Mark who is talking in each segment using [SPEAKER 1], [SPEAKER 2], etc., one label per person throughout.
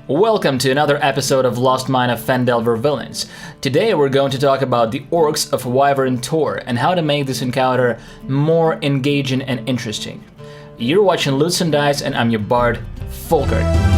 [SPEAKER 1] Welcome to another episode of Lost Mine of Phandelver Villains. Today we're going to talk about the Orcs of Wyvern Tor and how to make this encounter more engaging and interesting. You're watching Lutes and Dice and I'm your bard, Volkert.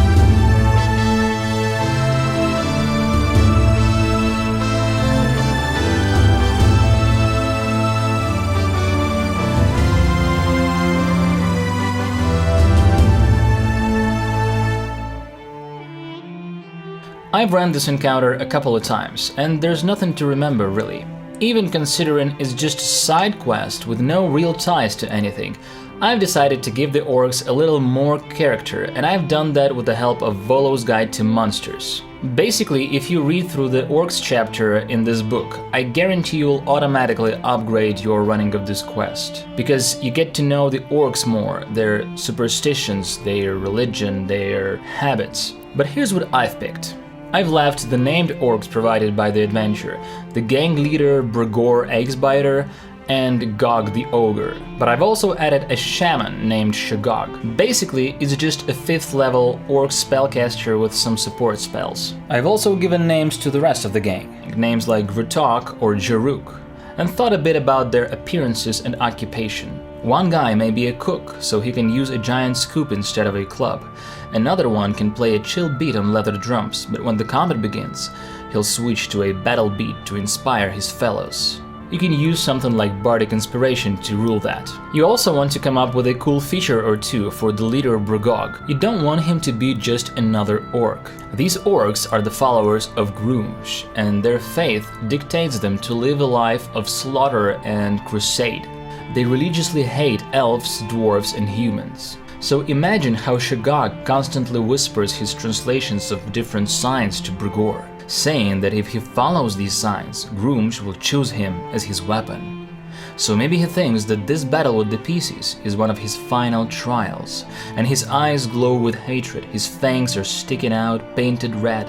[SPEAKER 1] I've run this encounter a couple of times, and there's nothing to remember really. Even considering it's just a side quest with no real ties to anything, I've decided to give the orcs a little more character, and I've done that with the help of Volo's Guide to Monsters. Basically, if you read through the orcs chapter in this book, I guarantee you'll automatically upgrade your running of this quest. Because you get to know the orcs more, their superstitions, their religion, their habits. But here's what I've picked. I've left the named orcs provided by the adventure, the gang leader Brughor Axe-Biter and Gog the Ogre, but I've also added a shaman named Shagog. Basically, it's just a 5th level orc spellcaster with some support spells. I've also given names to the rest of the gang, names like Grutok or Jaruk, and thought a bit about their appearances and occupation. One guy may be a cook, so he can use a giant scoop instead of a club. Another one can play a chill beat on leather drums, but when the combat begins, he'll switch to a battle beat to inspire his fellows. You can use something like bardic inspiration to rule that. You also want to come up with a cool feature or two for the leader Brugog. You don't want him to be just another orc. These orcs are the followers of Grumsh, and their faith dictates them to live a life of slaughter and crusade. They religiously hate elves, dwarves, and humans. So imagine how Shagog constantly whispers his translations of different signs to Brughor, saying that if he follows these signs, Grumsh will choose him as his weapon. So maybe he thinks that this battle with the pieces is one of his final trials, and his eyes glow with hatred, his fangs are sticking out, painted red,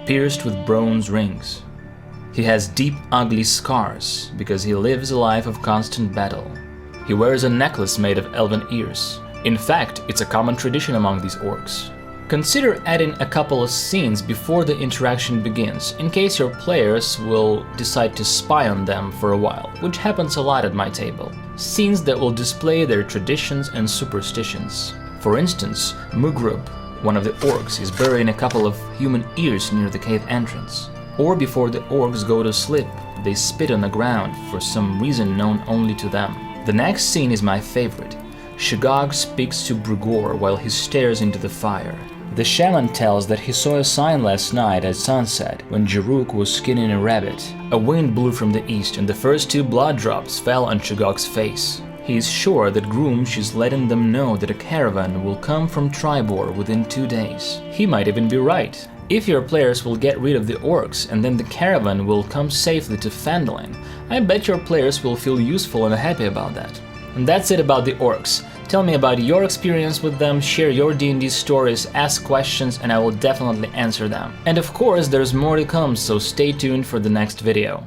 [SPEAKER 1] pierced with bronze rings. He has deep, ugly scars because he lives a life of constant battle. He wears a necklace made of elven ears. In fact, it's a common tradition among these orcs. Consider adding a couple of scenes before the interaction begins, in case your players will decide to spy on them for a while, which happens a lot at my table. Scenes that will display their traditions and superstitions. For instance, Mugrub, one of the orcs, is burying a couple of human ears near the cave entrance. Or before the orcs go to sleep, they spit on the ground for some reason known only to them. The next scene is my favorite. Shagog speaks to Brughor while he stares into the fire. The shaman tells that he saw a sign last night at sunset when Jaruk was skinning a rabbit. A wind blew from the east and the first 2 blood drops fell on Shagog's face. He is sure that Grumsh is letting them know that a caravan will come from Triboar within 2 days. He might even be right. If your players will get rid of the orcs and then the caravan will come safely to Phandelver, I bet your players will feel useful and happy about that. And that's it about the orcs. Tell me about your experience with them, share your D&D stories, ask questions, and I will definitely answer them. And of course, there's more to come, so stay tuned for the next video.